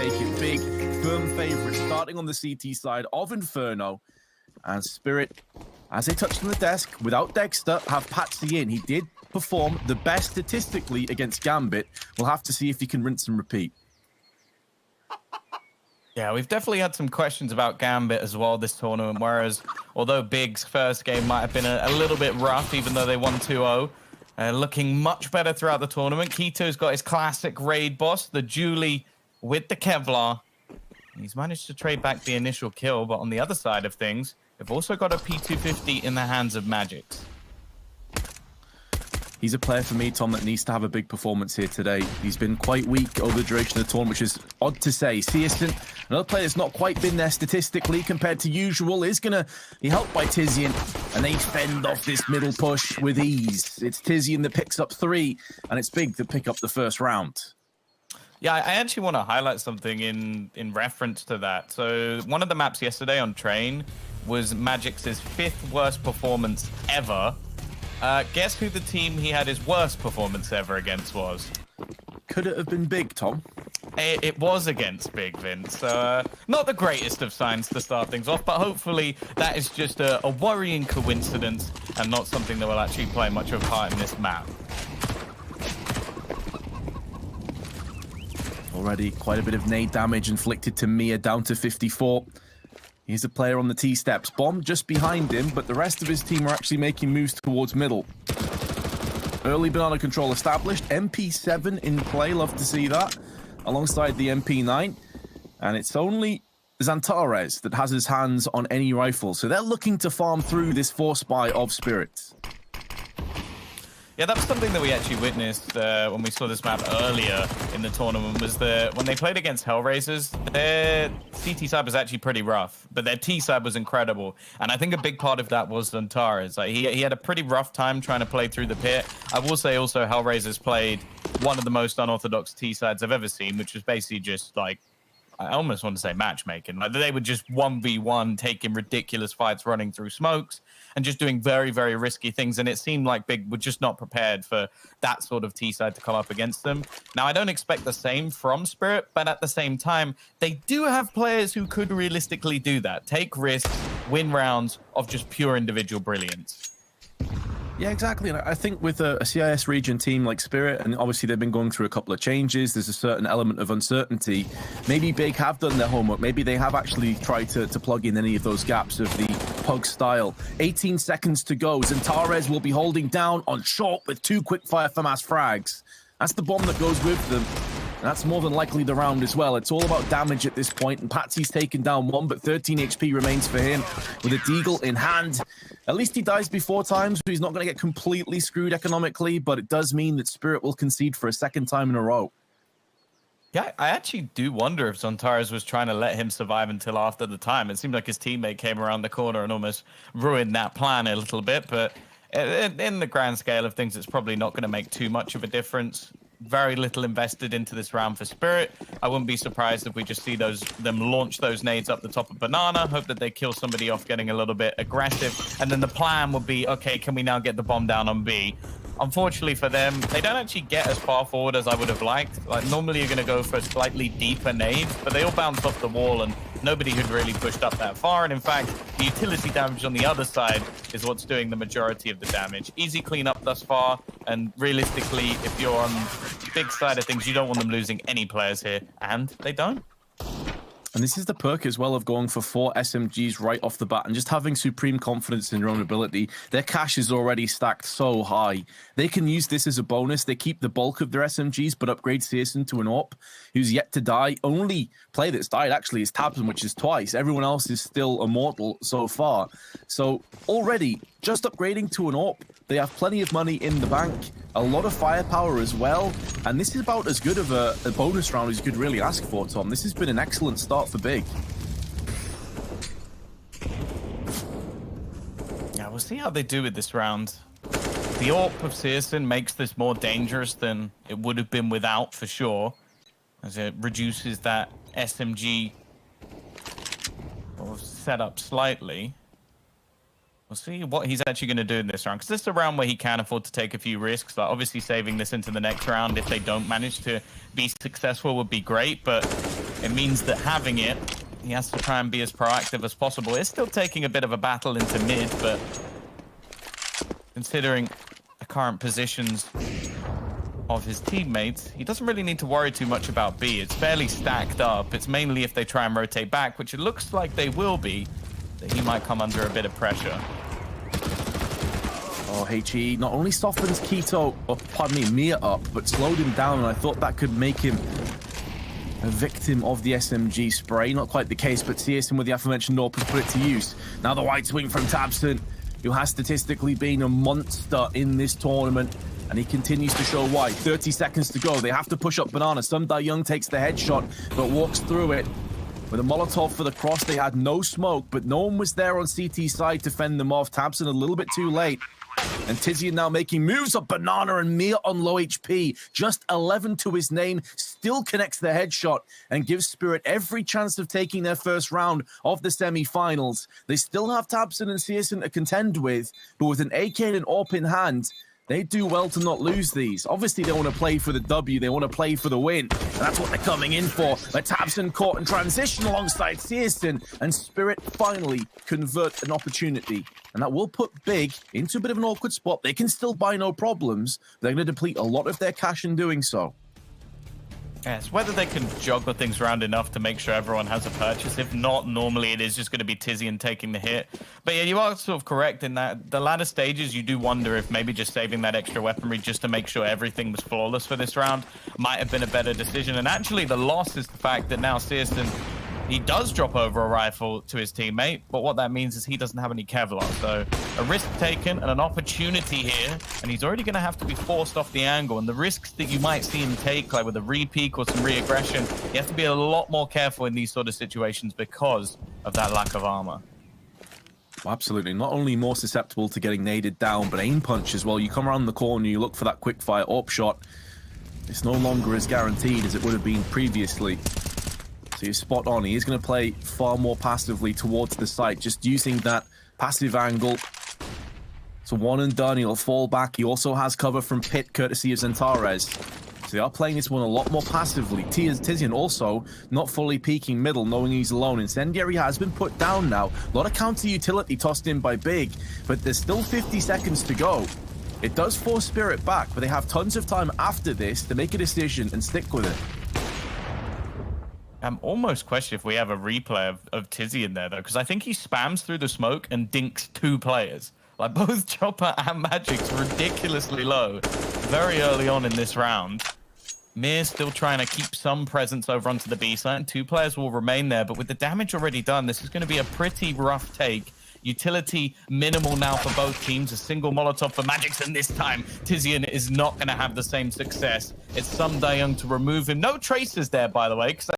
take it big. Firm favorite starting on the CT side of Inferno. And Spirit, as they touched on the desk, without Dexter, have Patsy in. He did perform the best statistically against Gambit. We'll have to see if he can rinse and repeat. Yeah, we've definitely had some questions about Gambit as well this tournament, whereas although Big's first game might have been a little bit rough, even though they won 2-0, looking much better throughout the tournament. Keto's got his classic raid boss, the Julie with the Kevlar. He's managed to trade back the initial kill, but on the other side of things, they've also got a P250 in the hands of Magix. He's a player for me, Tom, that needs to have a big performance here today. He's been quite weak over the duration of the tournament, which is odd to say. Searson, another player that's not quite been there statistically compared to usual, is going to be helped by Tizian, and they fend off this middle push with ease. It's Tizian that picks up 3, and it's Big to pick up the first round. Yeah, I actually want to highlight something in reference to that. So one of the maps yesterday on Train was Magix's 5th worst performance ever. Guess who the team he had his worst performance ever against was? Could it have been Big, Tom? It was against Big, Vince. Not the greatest of signs to start things off, but hopefully that is just a worrying coincidence and not something that will actually play much of a part in this map. Already quite a bit of nade damage inflicted to Mia, down to 54. He's a player on the T-steps. Bomb just behind him, but the rest of his team are actually making moves towards middle. Early banana control established. MP7 in play, love to see that, alongside the MP9. And it's only Xantares that has his hands on any rifle. So they're looking to farm through this force buy of Spirits. Yeah, that was something that we actually witnessed when we saw this map earlier in the tournament, was that when they played against Hellraisers, their CT side was actually pretty rough, but their T side was incredible. And I think a big part of that was Xantares. Like, he had a pretty rough time trying to play through the pit. I will say also Hellraisers played one of the most unorthodox T sides I've ever seen, which was basically just like, I almost want to say matchmaking. Like, they were just 1v1, taking ridiculous fights, running through smokes, and just doing very, very risky things. And it seemed like Big were just not prepared for that sort of T-side to come up against them. Now, I don't expect the same from Spirit, but at the same time, they do have players who could realistically do that. Take risks, win rounds of just pure individual brilliance. Yeah, exactly. And I think with a CIS region team like Spirit, and obviously they've been going through a couple of changes, there's a certain element of uncertainty. Maybe Big have done their homework. Maybe they have actually tried to plug in any of those gaps of the Pug style. 18 seconds to go. Xantares will be holding down on short with 2 quickfire FAMAS frags. That's the bomb that goes with them. And that's more than likely the round as well. It's all about damage at this point, and Patsy's taken down 1, but 13 HP remains for him with a Deagle in hand. At least he dies before times, so he's not going to get completely screwed economically, but it does mean that Spirit will concede for a 2nd time in a row. Yeah, I actually do wonder if Xantares was trying to let him survive until after the time. It seemed like his teammate came around the corner and almost ruined that plan a little bit, but in the grand scale of things, it's probably not going to make too much of a difference. Very little invested into this round for Spirit. I wouldn't be surprised if we just see them launch those nades up the top of Banana, hope that they kill somebody off getting a little bit aggressive, and then the plan would be, okay, can we now get the bomb down on B? Unfortunately for them, they don't actually get as far forward as I would have liked. Like, normally you're going to go for slightly deeper nades, but they all bounce off the wall and nobody had really pushed up that far. And in fact, the utility damage on the other side is what's doing the majority of the damage. Easy cleanup thus far, and realistically, if you're on the Big side of things, you don't want them losing any players here, and they don't. And this is the perk as well of going for 4 SMGs right off the bat and just having supreme confidence in your own ability. Their cash is already stacked so high. They can use this as a bonus. They keep the bulk of their SMGs, but upgrade Searson to an AWP who's yet to die. Only player that's died actually is Tabson, which is twice. Everyone else is still immortal so far. So already, just upgrading to an AWP, they have plenty of money in the bank, a lot of firepower as well, and this is about as good of a bonus round as you could really ask for, Tom. This has been an excellent start for Big. Yeah, we'll see how they do with this round. The AWP of Searson makes this more dangerous than it would have been without, for sure, as it reduces that SMG setup slightly. We'll see what he's actually going to do in this round, because this is a round where he can afford to take a few risks. Like, obviously saving this into the next round if they don't manage to be successful would be great, but It means that having it, he has to try and be as proactive as possible. It's still taking a bit of a battle into mid, but considering the current positions of his teammates, he doesn't really need to worry too much about B. It's fairly stacked up. It's mainly if they try and rotate back, which it looks like they will be, that he might come under a bit of pressure. Oh, HE not only softens Mia up, but slowed him down, and I thought that could make him a victim of the SMG spray. Not quite the case, but Searson with the aforementioned AWP has put it to use. Now the wide swing from tabseN, who has statistically been a monster in this tournament, and he continues to show why. 30 seconds to go. They have to push up Banana. SkullNerd takes the headshot, but walks through it. With a Molotov for the cross, they had no smoke, but no one was there on CT side to fend them off. tabseN a little bit too late. And Tizian now making moves up Banana, and Mia on low HP. Just 11 to his name, still connects the headshot and gives Spirit every chance of taking their first round of the semi-finals. They still have tabseN and Searson to contend with, but with an AK and an AWP in hand, they do well to not lose these. Obviously, they want to play for the W. They want to play for the win. And that's what they're coming in for. But tabseN caught in transition alongside Searson, and Spirit finally convert an opportunity. And that will put Big into a bit of an awkward spot. They can still buy no problems. They're going to deplete a lot of their cash in doing so. Yes, whether they can juggle things around enough to make sure everyone has a purchase. If not, normally it is just going to be Tizian taking the hit. But yeah, you are sort of correct in that the latter stages, you do wonder if maybe just saving that extra weaponry just to make sure everything was flawless for this round might have been a better decision. And actually, the loss is the fact that now Searson, he does drop over a rifle to his teammate, but what that means is he doesn't have any Kevlar. So a risk taken and an opportunity here, and he's already going to have to be forced off the angle. And the risks that you might see him take, like with a re-peek or some re-aggression, you have to be a lot more careful in these sort of situations because of that lack of armor. Absolutely. Not only more susceptible to getting naded down, but aim punch as well. You come around the corner, you look for that quick fire AWP shot. It's no longer as guaranteed as it would have been previously. So he's spot on. He is going to play far more passively towards the site, just using that passive angle. So one and done, he'll fall back. He also has cover from Pit, courtesy of Xantares. So they are playing this one a lot more passively. Tizian also not fully peeking middle, knowing he's alone. Incendiary has been put down now. A lot of counter utility tossed in by Big, but there's still 50 seconds to go. It does force Spirit back, but they have tons of time after this to make a decision and stick with it. I'm almost questioning if we have a replay of Tizian there, though, because I think he spams through the smoke and dinks 2 players. Like, both Chopper and Magic's ridiculously low very early on in this round. Mir's still trying to keep some presence over onto the B side. 2 players will remain there, but with the damage already done, this is going to be a pretty rough take. Utility minimal now for both teams. A single Molotov for Magic's, and this time Tizian is not going to have the same success. It's SkullNerd to remove him. No traces there, by the way, because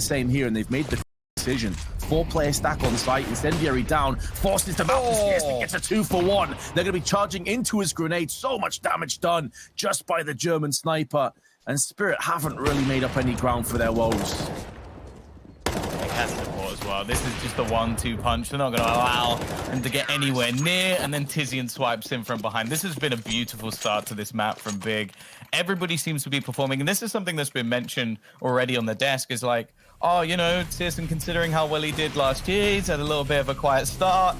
Same here, and they've made the decision. 4-player stack on site, Incendiary down, forces them out. He gets a 2-for-1. They're going to be charging into his grenade. So much damage done just by the German sniper. And Spirit haven't really made up any ground for their woes. He has to pause as well. This is just a 1-2 punch. They're not going to allow him to get anywhere near, and then Tizian swipes in from behind. This has been a beautiful start to this map from Big. Everybody seems to be performing, and this is something that's been mentioned already on the desk, is like, oh, you know, Searson, considering how well he did last year, he's had a little bit of a quiet start.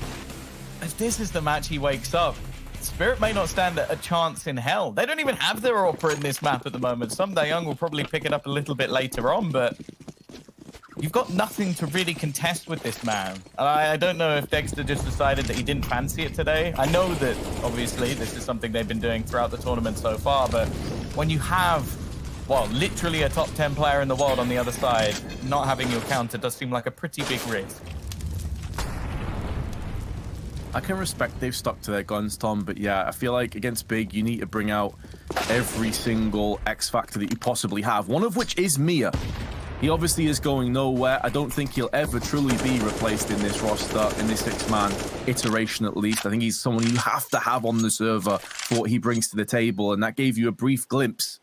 If this is the match he wakes up, Spirit may not stand a chance in hell. They don't even have their AWPer in this map at the moment. Young will probably pick it up a little bit later on, but you've got nothing to really contest with this man. I don't know if Dexter just decided that he didn't fancy it today. I know that, obviously, this is something they've been doing throughout the tournament so far, but when you have, well, literally a top 10 player in the world on the other side, not having your counter does seem like a pretty big risk. I can respect they've stuck to their guns, Tom, but yeah, I feel like against Big, you need to bring out every single X factor that you possibly have, one of which is Mia. He obviously is going nowhere. I don't think he'll ever truly be replaced in this roster, in this six-man iteration at least. I think he's someone you have to have on the server for what he brings to the table, and that gave you a brief glimpse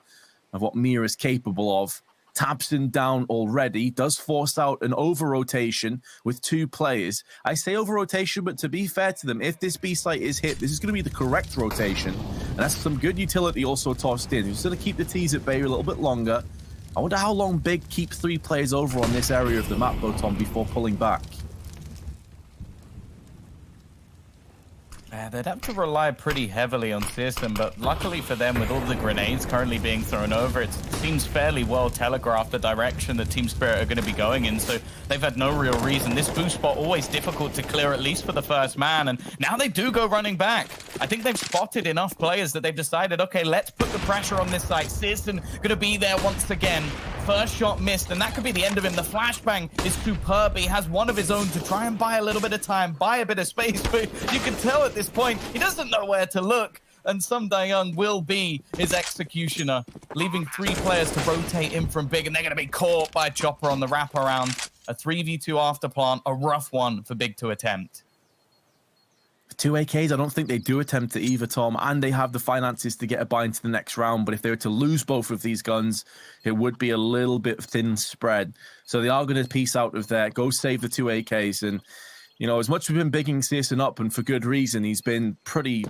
of what Mia is capable of. tabsin down already, does force out an over-rotation with 2 players. I say over-rotation, but to be fair to them, if this B site is hit, this is going to be the correct rotation. And that's some good utility also tossed in. He's going to keep the T's at bay a little bit longer. I wonder how long Big keeps 3 players over on this area of the map, though, Tom, before pulling back. They'd have to rely pretty heavily on Searson, but luckily for them, with all the grenades currently being thrown over, it seems fairly well telegraphed the direction that Team Spirit are going to be going in, so they've had no real reason. This boost spot always difficult to clear, at least for the first man, and now they do go running back. I think they've spotted enough players that they've decided, okay, let's put the pressure on this site. Searson going to be there once again. First shot missed, and that could be the end of him. The flashbang is superb. He has one of his own to try and buy a little bit of time, buy a bit of space, but you can tell at this point he doesn't know where to look, and Young will be his executioner, leaving 3 players to rotate in from Big, and they're going to be caught by Chopper on the wraparound. A 3v2 after plant, a rough one for Big to attempt. 2 AKs, I don't think they do attempt it either, Tom, and they have the finances to get a buy into the next round, but if they were to lose both of these guns, it would be a little bit thin spread. So they are going to piece out of there, go save the 2 AKs, and, you know, as much as we've been bigging Searson up, and for good reason, he's been pretty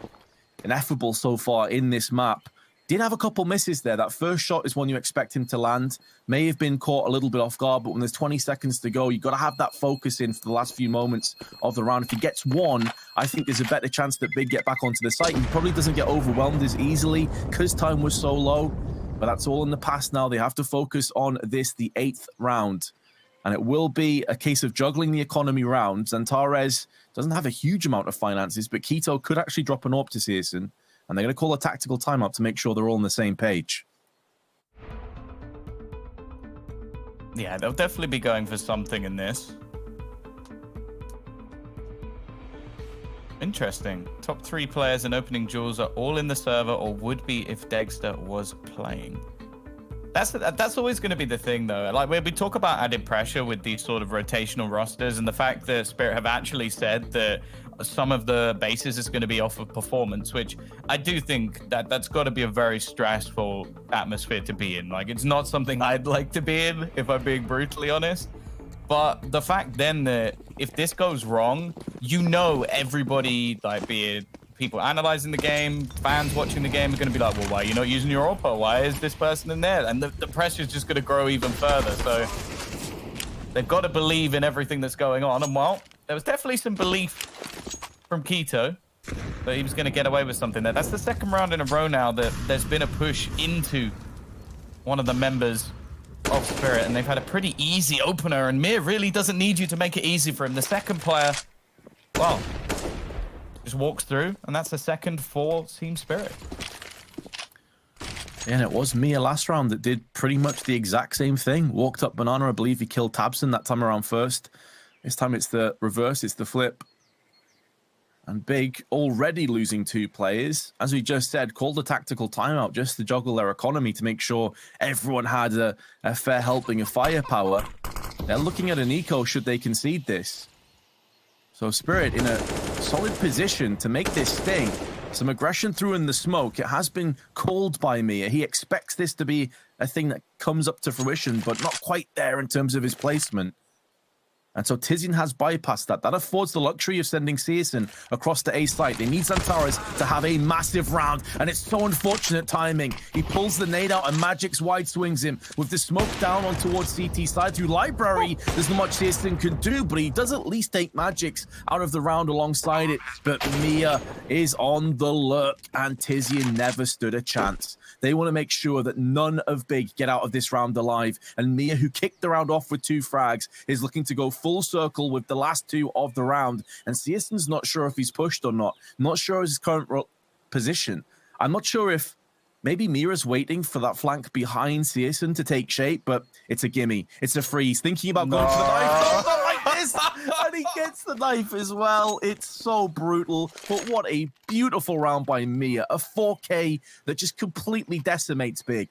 ineffable so far in this map. Did have a couple misses there. That first shot is one you expect him to land. May have been caught a little bit off guard, but when there's 20 seconds to go, you've got to have that focus in for the last few moments of the round. If he gets one, I think there's a better chance that Big get back onto the site. He probably doesn't get overwhelmed as easily because time was so low, but that's all in the past now. They have to focus on this, the 8th round. And it will be a case of juggling the economy rounds. Antares doesn't have a huge amount of finances, but Keto could actually drop an AWP to Searson. And they're going to call a tactical timeout to make sure they're all on the same page. Yeah, they'll definitely be going for something in this. Interesting. Top 3 players and opening jewels are all in the server, or would be if Dexter was playing. That's always going to be the thing, though. Like, we talk about added pressure with these sort of rotational rosters, and the fact that Spirit have actually said that some of the bases is going to be off of performance, which I do think that's got to be a very stressful atmosphere to be in. Like, it's not something I'd like to be in, if I'm being brutally honest. But the fact then that if this goes wrong, you know everybody, like, be it people analyzing the game, fans watching the game, are going to be like, well, why are you not using your AWPer? Why is this person in there? And the pressure is just going to grow even further. So they've got to believe in everything that's going on. And, well, there was definitely some belief from Keto that he was going to get away with something there. That's the 2nd round in a row now that there's been a push into one of the members of Spirit, and they've had a pretty easy opener, and Mir really doesn't need you to make it easy for him. The second player, well, just walks through, and that's the 2nd for Team Spirit. Yeah, and it was Mia last round that did pretty much the exact same thing. Walked up Banana, I believe he killed tabsin that time around first. This time it's the reverse, it's the flip. And Big already losing 2 players. As we just said, called a tactical timeout just to juggle their economy to make sure everyone had a fair helping of firepower. They're looking at an eco should they concede this. So Spirit in a solid position to make this sting. Some aggression through in the smoke. It has been called by Mia. He expects this to be a thing that comes up to fruition, but not quite there in terms of his placement. And so Tizian has bypassed that. That affords the luxury of sending Searson across the A site. They need Xantares to have a massive round, and it's so unfortunate timing. He pulls the nade out, and Magic's wide swings him. With the smoke down on towards CT side through Library, there's not much Searson can do, but he does at least take Magic's out of the round alongside it. But Mia is on the lurk, and Tizian never stood a chance. They want to make sure that none of Big get out of this round alive, and Mia, who kicked the round off with 2 frags, is looking to go full circle with the last 2 of the round, and Searson's not sure if he's pushed or not. Not sure of his current position. I'm not sure if maybe Mira's waiting for that flank behind Searson to take shape, but it's a gimme. It's a freeze. Thinking about going for the knife. Not like this! And he gets the knife as well. It's so brutal, but what a beautiful round by Mia. A 4K that just completely decimates Big.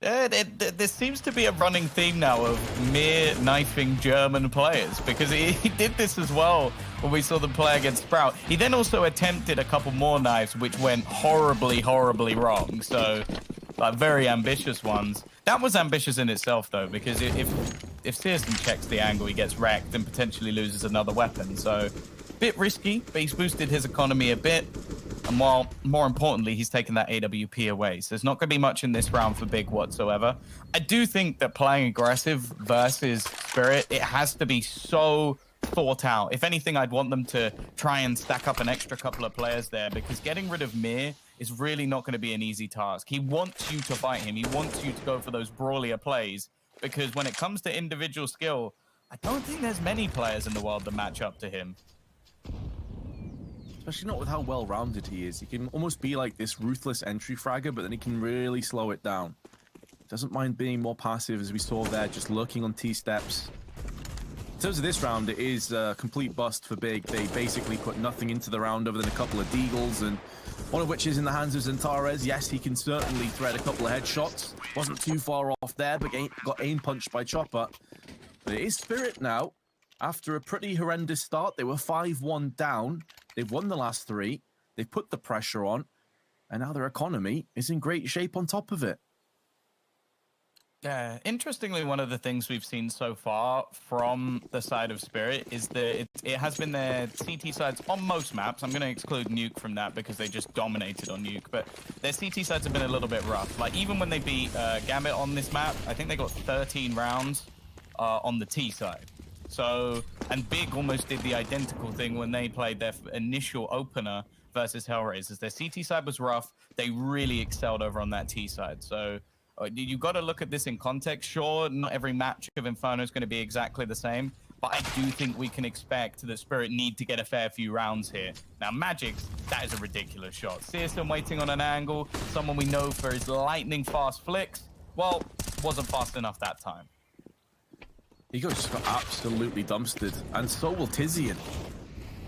There seems to be a running theme now of mere knifing German players, because he did this as well when we saw them play against Sprout. He then also attempted a couple more knives, which went horribly, horribly wrong. So, like, very ambitious ones. That was ambitious in itself, though, because if Searson checks the angle, he gets wrecked and potentially loses another weapon. So, bit risky, but he's boosted his economy a bit. And while, more importantly, he's taken that AWP away. So there's not going to be much in this round for Big whatsoever. I do think that playing aggressive versus Spirit, it has to be so thought out. If anything, I'd want them to try and stack up an extra couple of players there, because getting rid of Mir is really not going to be an easy task. He wants you to fight him. He wants you to go for those brawlier plays, because when it comes to individual skill, I don't think there's many players in the world that match up to him. Especially not with how well-rounded he is. He can almost be like this ruthless entry fragger, but then he can really slow it down. Doesn't mind being more passive, as we saw there, just lurking on T-steps. In terms of this round, it is a complete bust for Big. They basically put nothing into the round other than a couple of deagles, and one of which is in the hands of Xantares. Yes, he can certainly thread a couple of headshots. Wasn't too far off there, but got aim punched by Chopper. But it is Spirit now. After a pretty horrendous start, they were 5-1 down. They've won the last 3. They've put the pressure on. And now their economy is in great shape on top of it. Yeah, interestingly, one of the things we've seen so far from the side of Spirit is that it has been their CT sides on most maps. I'm going to exclude Nuke from that because they just dominated on Nuke. But their CT sides have been a little bit rough. Like, even when they beat Gambit on this map, I think they got 13 rounds on the T side. So, and Big almost did the identical thing when they played their initial opener versus Hellraisers. Their CT side was rough. They really excelled over on that T side. So, you've got to look at this in context. Sure, not every match of Inferno is going to be exactly the same, but I do think we can expect that Spirit need to get a fair few rounds here. Now, Magic's, that is a ridiculous shot. Searson waiting on an angle, someone we know for his lightning fast flicks. Well, wasn't fast enough that time. He just got absolutely dumpstered, and so will Tizian.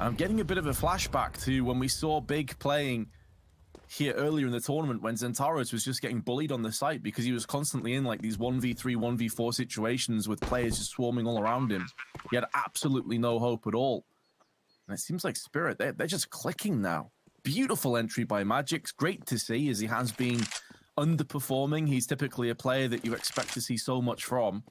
I'm getting a bit of a flashback to when we saw Big playing here earlier in the tournament, when Xantares was just getting bullied on the site because he was constantly in like these 1v3, 1v4 situations with players just swarming all around him. He had absolutely no hope at all. And it seems like Spirit, they're just clicking now. Beautiful entry by Magic's. Great to see, as he has been underperforming. He's typically a player that you expect to see so much from.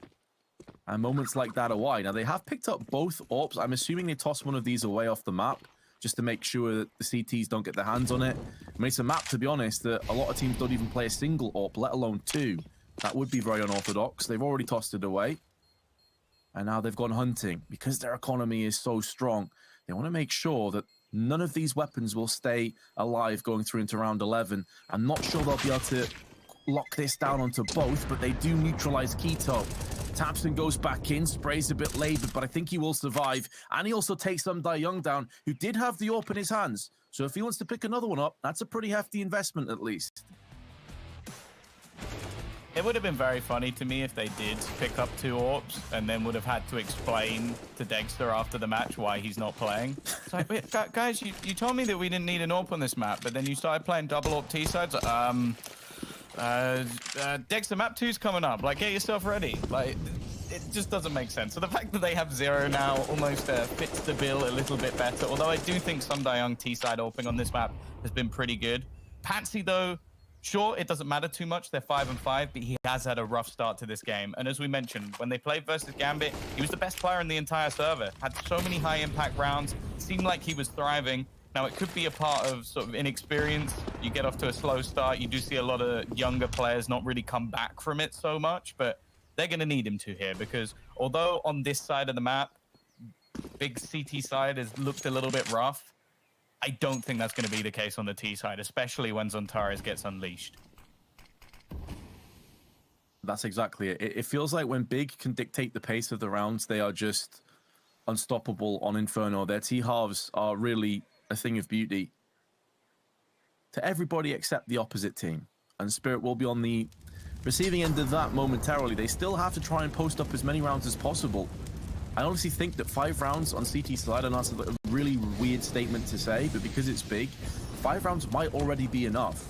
And moments like that are why. Now, they have picked up both AWPs. I'm assuming they toss one of these away off the map just to make sure that the CTs don't get their hands on it. I mean, it's a map, to be honest, that a lot of teams don't even play a single AWP, let alone 2. That would be very unorthodox. They've already tossed it away. And now they've gone hunting. Because their economy is so strong, they want to make sure that none of these weapons will stay alive going through into round 11. I'm not sure they'll be able to lock this down onto both, but they do neutralize Keto. Tapson goes back in, sprays a bit labored, but I think he will survive. And he also takes Young down, who did have the AWP in his hands. So if he wants to pick another one up, that's a pretty hefty investment at least. It would have been very funny to me if they did pick up 2 AWPs and then would have had to explain to Dexter after the match why he's not playing. It's like, wait, guys, you told me that we didn't need an AWP on this map, but then you started playing double AWP T-sides. Dexter, map 2's coming up. Like, get yourself ready. Like, it just doesn't make sense. So the fact that they have 0 now almost fits the bill a little bit better. Although I do think Young T-side AWPing on this map has been pretty good. Patsy, though, Sure, it doesn't matter too much. They're 5-5, but he has had a rough start to this game. And as we mentioned, when they played versus Gambit, he was the best player in the entire server. Had so many high-impact rounds. Seemed like he was thriving. Now, it could be a part of sort of inexperience. You get off to a slow start. You do see a lot of younger players not really come back from it so much, but they're going to need him to here because although on this side of the map, big CT side has looked a little bit rough, I don't think that's going to be the case on the T side, especially when Zontares gets unleashed. That's exactly it. It feels like when Big can dictate the pace of the rounds, they are just unstoppable on Inferno. Their T-halves are really a thing of beauty to everybody except the opposite team. And Spirit will be on the receiving end of that momentarily. They still have to try and post up as many rounds as possible. I honestly think that 5 rounds on CT side, and that's a really weird statement to say, but because it's Big, 5 rounds might already be enough.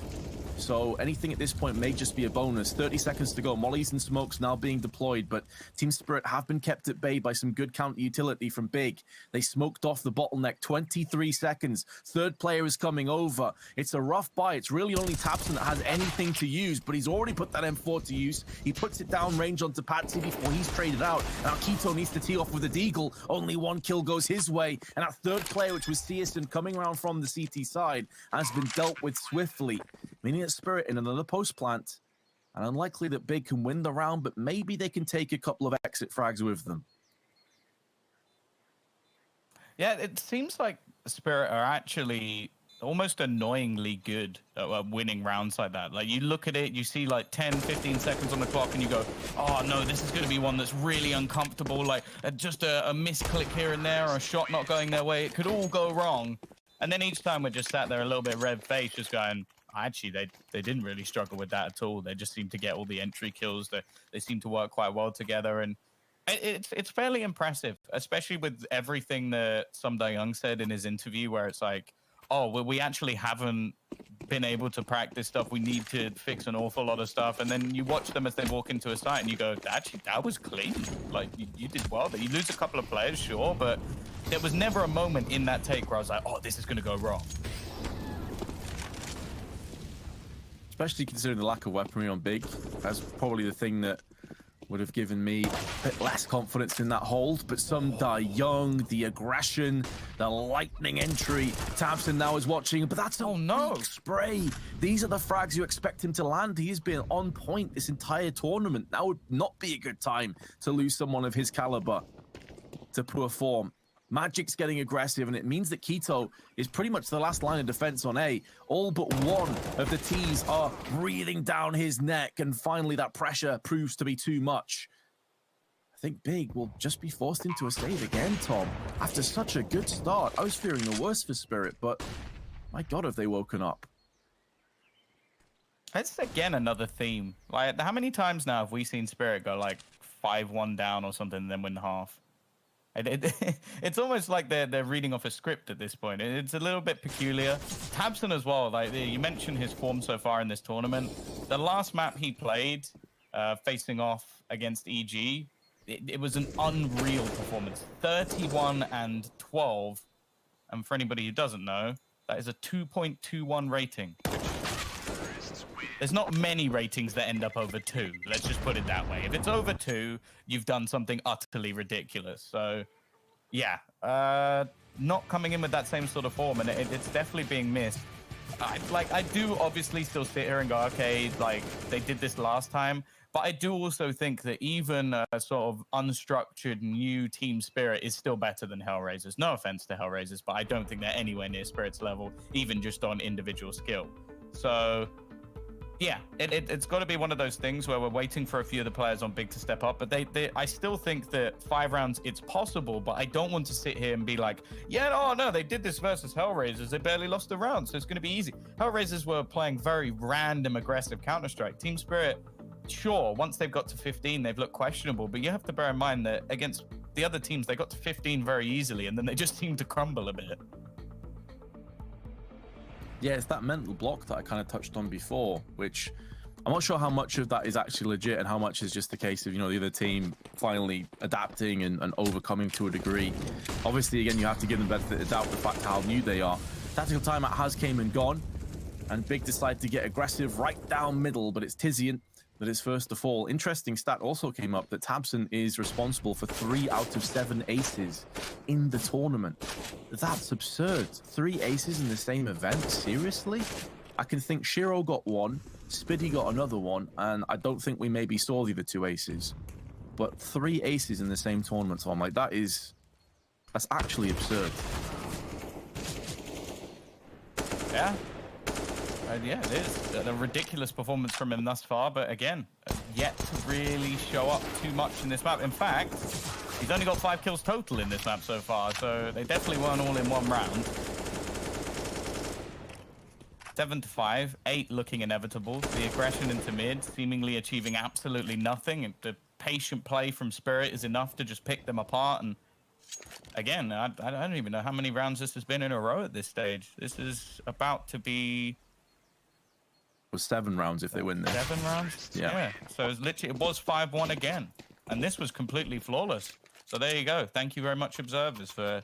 So anything at this point may just be a bonus. 30 seconds to go. Mollies and smokes now being deployed, but Team Spirit have been kept at bay by some good counter utility from Big. They smoked off the bottleneck. 23 seconds. Third player is coming over. It's a rough buy. It's really only Tapson that has anything to use, but he's already put that M4 to use. He puts it down range onto Patsy before he's traded out. Now Keto needs to tee off with a deagle. Only 1 kill goes his way. And that third player, which was Searson coming around from the CT side, has been dealt with swiftly, meaning that Spirit in another post plant, and unlikely that Big can win the round, but maybe they can take a couple of exit frags with them. Yeah, it seems like Spirit are actually almost annoyingly good at winning rounds like that. Like, you look at it, you see like 10, 15 seconds on the clock, and you go, oh no, this is going to be one that's really uncomfortable. Like, just a misclick here and there, or a shot not going their way. It could all go wrong. And then each time we're just sat there a little bit red-faced, just going, actually, they didn't really struggle with that at all. They just seem to get all the entry kills. They seem to work quite well together, and it's fairly impressive, especially with everything that Sum Da-young said in his interview, where it's like, oh, well, we actually haven't been able to practice stuff. We need to fix an awful lot of stuff. And then you watch them as they walk into a site, and you go, actually, that was clean. Like, you did well. You lose a couple of players, sure, but there was never a moment in that take where I was like, oh, this is going to go wrong. Especially considering the lack of weaponry on Big. That's probably the thing that would have given me a bit less confidence in that hold. But Sum Da-young, the aggression, the lightning entry. Tabson now is watching, but that's a weak spray. These are the frags you expect him to land. He has been on point this entire tournament. Now would not be a good time to lose someone of his caliber to poor form. Magic's getting aggressive, and it means that Keto is pretty much the last line of defense on A. All but one of the T's are breathing down his neck, and finally that pressure proves to be too much. I think Big will just be forced into a save again, Tom. After such a good start, I was fearing the worst for Spirit, but my God, have they woken up. That's, again, another theme. Like, how many times now have we seen Spirit go, like, 5-1 down or something and then win half? It's almost like they're reading off a script at this point. It's a little bit peculiar. Tabson as well. Like, you mentioned his form so far in this tournament. The last map he played, facing off against EG, it was an unreal performance. 31-12, and for anybody who doesn't know, that is a 2.21 rating. There's not many ratings that end up over 2. Let's just put it that way. If it's over 2, you've done something utterly ridiculous. So, yeah, not coming in with that same sort of form, and it's definitely being missed. I do obviously still sit here and go, okay, like, they did this last time, but I do also think that even a sort of unstructured new Team Spirit is still better than Hellraisers. No offense to Hellraisers, but I don't think they're anywhere near Spirit's level, even just on individual skill. So, yeah, it's got to be one of those things where we're waiting for a few of the players on Big to step up. But I still think that 5 rounds, it's possible, but I don't want to sit here and be like, yeah, no, they did this versus Hellraisers. They barely lost a round, so it's going to be easy. Hellraisers were playing very random, aggressive Counter-Strike. Team Spirit, sure, once they've got to 15, they've looked questionable, but you have to bear in mind that against the other teams, they got to 15 very easily, and then they just seemed to crumble a bit. Yeah, it's that mental block that I kind of touched on before, which I'm not sure how much of that is actually legit and how much is just the case of, the other team finally adapting and overcoming to a degree. Obviously, again, you have to give them the benefit of the doubt the fact how new they are. Tactical timeout has came and gone. And Big decided to get aggressive right down middle, but it's Tizian that is first to fall. Interesting stat also came up that tabseN is responsible for 3 out of 7 aces in the tournament. That's absurd. 3 aces in the same event? Seriously? I can think Shiro got 1, Spiddy got another 1, and I don't think we maybe saw the other 2 aces. But 3 aces in the same tournament, so I'm like, that's actually absurd. Yeah. Yeah, it is a ridiculous performance from him thus far, but again, yet to really show up too much in this map. In fact, he's only got 5 kills total in this map so far, so they definitely weren't all in one round. 7 to 5, 8 looking inevitable. The aggression into mid, seemingly achieving absolutely nothing. And the patient play from Spirit is enough to just pick them apart. And again, I don't even know how many rounds this has been in a row at this stage. This is about to be... Was 7 rounds if they win this. 7 rounds? Yeah. So it was 5-1 again. And this was completely flawless. So there you go. Thank you very much, observers, for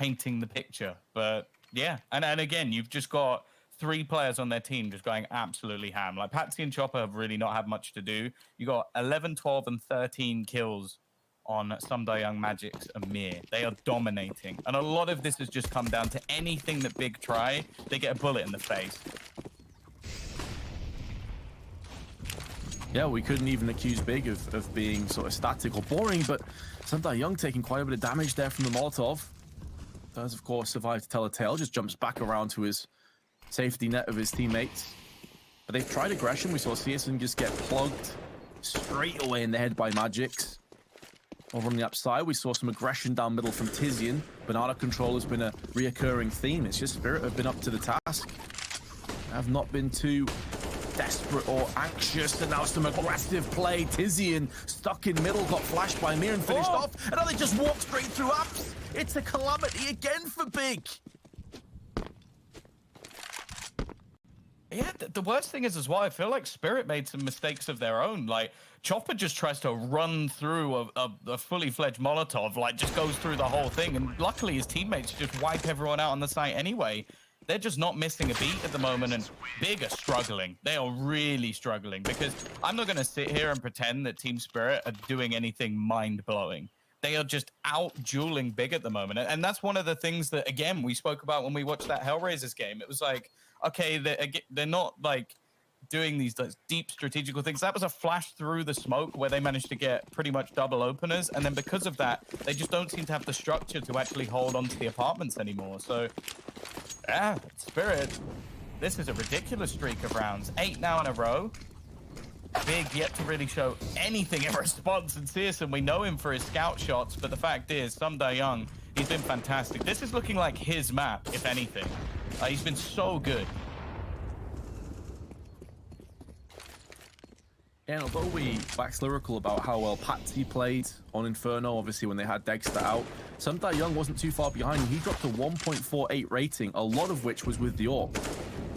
painting the picture. But yeah, and again, you've just got 3 players on their team just going absolutely ham. Like Patsy and Chopper have really not had much to do. You got 11, 12, and 13 kills on Someday Young Magic's Amir. They are dominating. And a lot of this has just come down to anything that Big try, they get a bullet in the face. Yeah, we couldn't even accuse Big of being sort of static or boring, but Someday Young taking quite a bit of damage there from the Molotov. Does, of course, survive to tell a tale, just jumps back around to his safety net of his teammates. But they've tried aggression. We saw siersN just get plugged straight away in the head by Magix. Over on the upside, we saw some aggression down middle from Tizian. Banana control has been a reoccurring theme. It's just Spirit have been up to the task. Have not been too desperate or anxious, and now some aggressive play. Tizian stuck in middle, got flashed by Mir and finished off, and now they just walk straight through apps. It's a calamity again for Big. Yeah, the worst thing is as well, I feel like Spirit made some mistakes of their own. Like, Chopper just tries to run through a fully fledged Molotov, like just goes through the whole thing, and luckily his teammates just wipe everyone out on the site anyway. They're just not missing a beat at the moment, and Big are struggling. They are really struggling, because I'm not going to sit here and pretend that Team Spirit are doing anything mind-blowing. They are just out-dueling Big at the moment, and that's one of the things that, again, we spoke about when we watched that Hellraisers game. It was like, okay, they're not, like, doing these deep strategical things. That was a flash through the smoke where they managed to get pretty much double openers, and then because of that, they just don't seem to have the structure to actually hold onto the apartments anymore, so... Yeah, Spirit, this is a ridiculous streak of rounds. 8 now in a row. Big yet to really show anything in response. And siersN, we know him for his scout shots, but the fact is, Someday Young, he's been fantastic. This is looking like his map, if anything. He's been so good. And although we wax lyrical about how well Patsy played on Inferno, obviously when they had Dexter out, Someday Young wasn't too far behind. He dropped a 1.48 rating, a lot of which was with the AWP.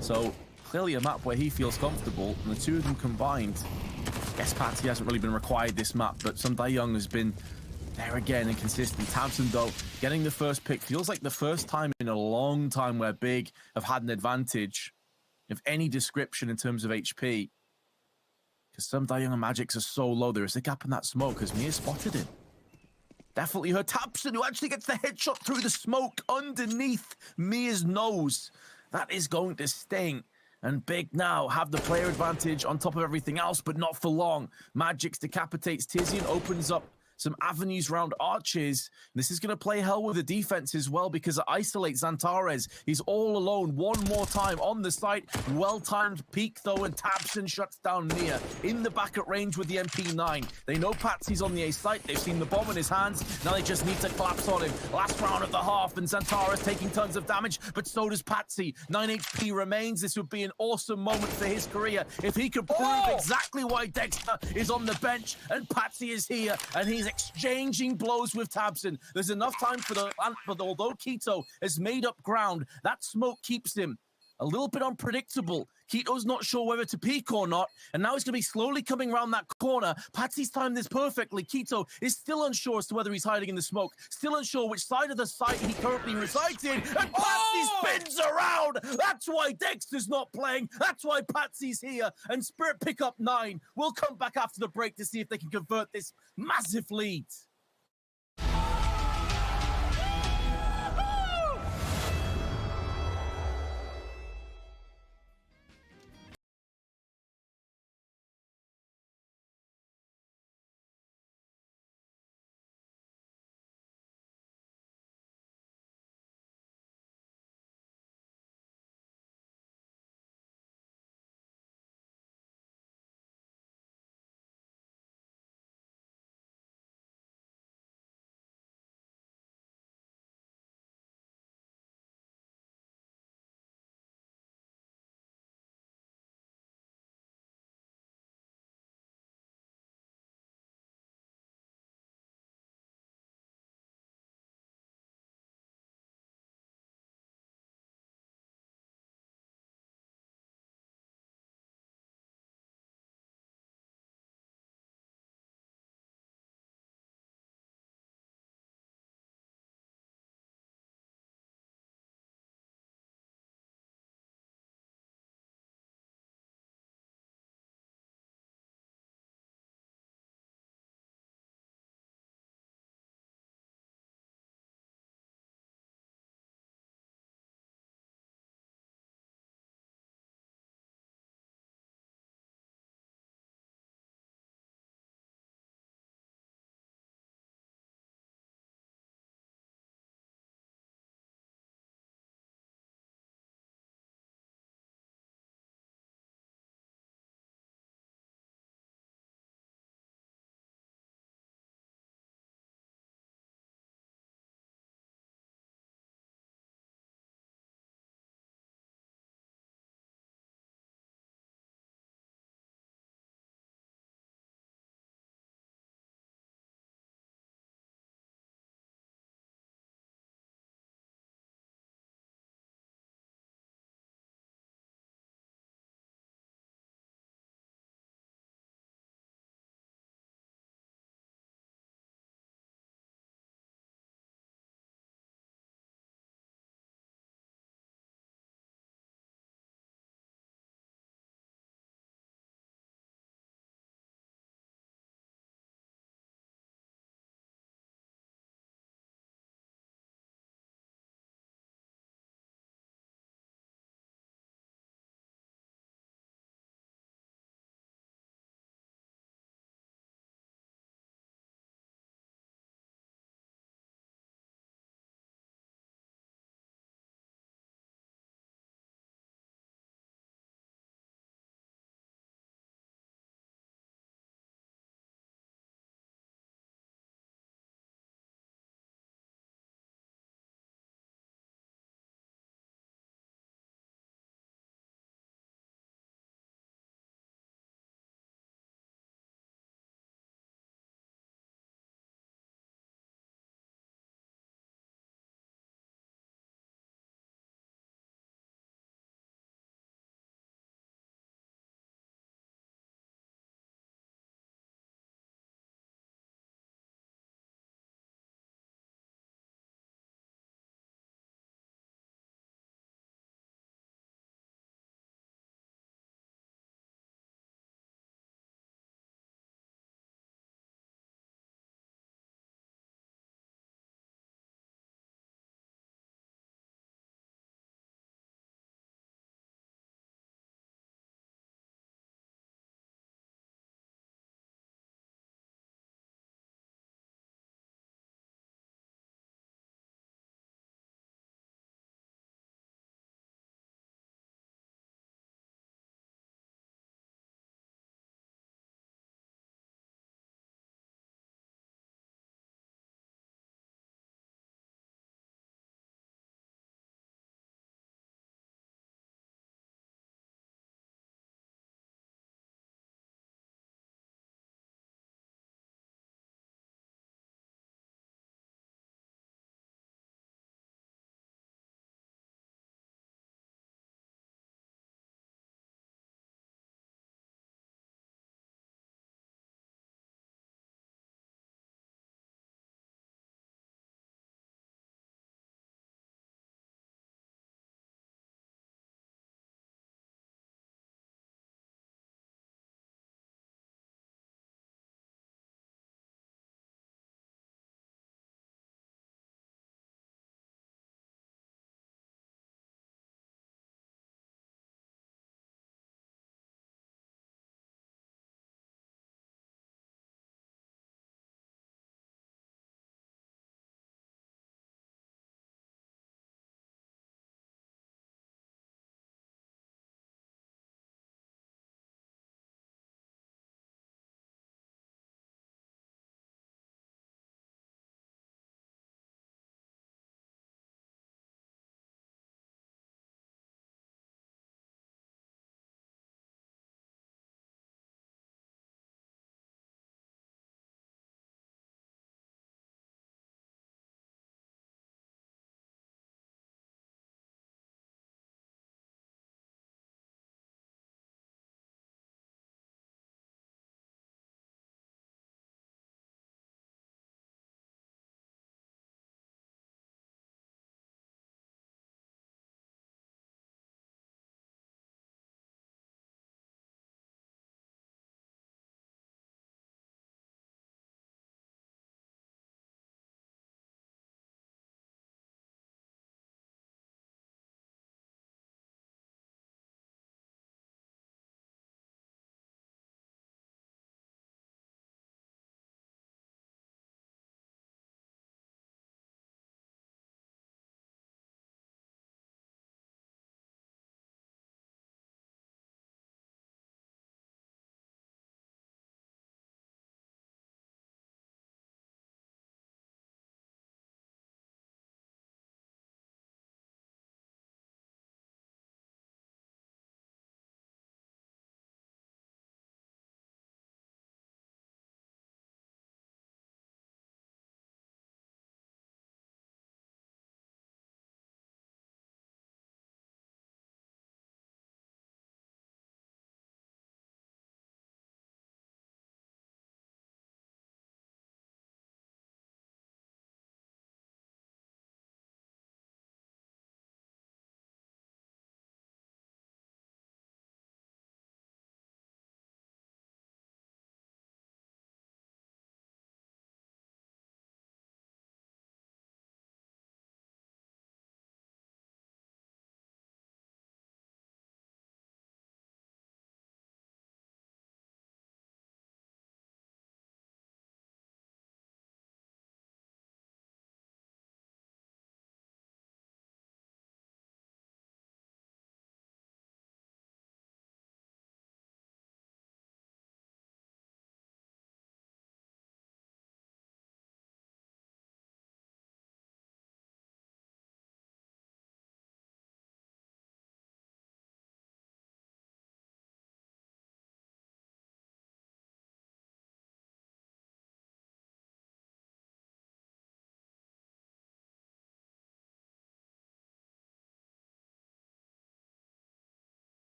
So clearly a map where he feels comfortable, and the two of them combined. Yes, Patsy hasn't really been required this map, but Someday Young has been there again and consistent. tabseN, though, getting the first pick feels like the first time in a long time where Big have had an advantage of any description in terms of HP. Because Someday Young and Magix are so low, there is a gap in that smoke as Mia spotted him. Definitely her tabseN, who actually gets the headshot through the smoke underneath Mia's nose. That is going to sting. And Big now have the player advantage on top of everything else, but not for long. Magix decapitates Tizian, opens up some avenues round arches. This is going to play hell with the defense as well, because it isolates Xantares. He's all alone one more time on the site. Well-timed peek, though, and tabseN shuts down Mia. In the back at range with the MP9. They know Patsy's on the A site. They've seen the bomb in his hands. Now they just need to collapse on him. Last round of the half, and Xantares taking tons of damage, but so does Patsy. 9 HP remains. This would be an awesome moment for his career if he could prove exactly why Dexter is on the bench and Patsy is here, and he's exchanging blows with tabseN. There's enough time for but although Keto has made up ground, that smoke keeps him a little bit unpredictable. Keto's not sure whether to peek or not, and now he's going to be slowly coming around that corner. Patsy's timed this perfectly. Keto is still unsure as to whether he's hiding in the smoke, still unsure which side of the site he currently resides in, and Patsy spins around! That's why Dexter's not playing, that's why Patsy's here, and Spirit pick up 9. We'll come back after the break to see if they can convert this massive lead.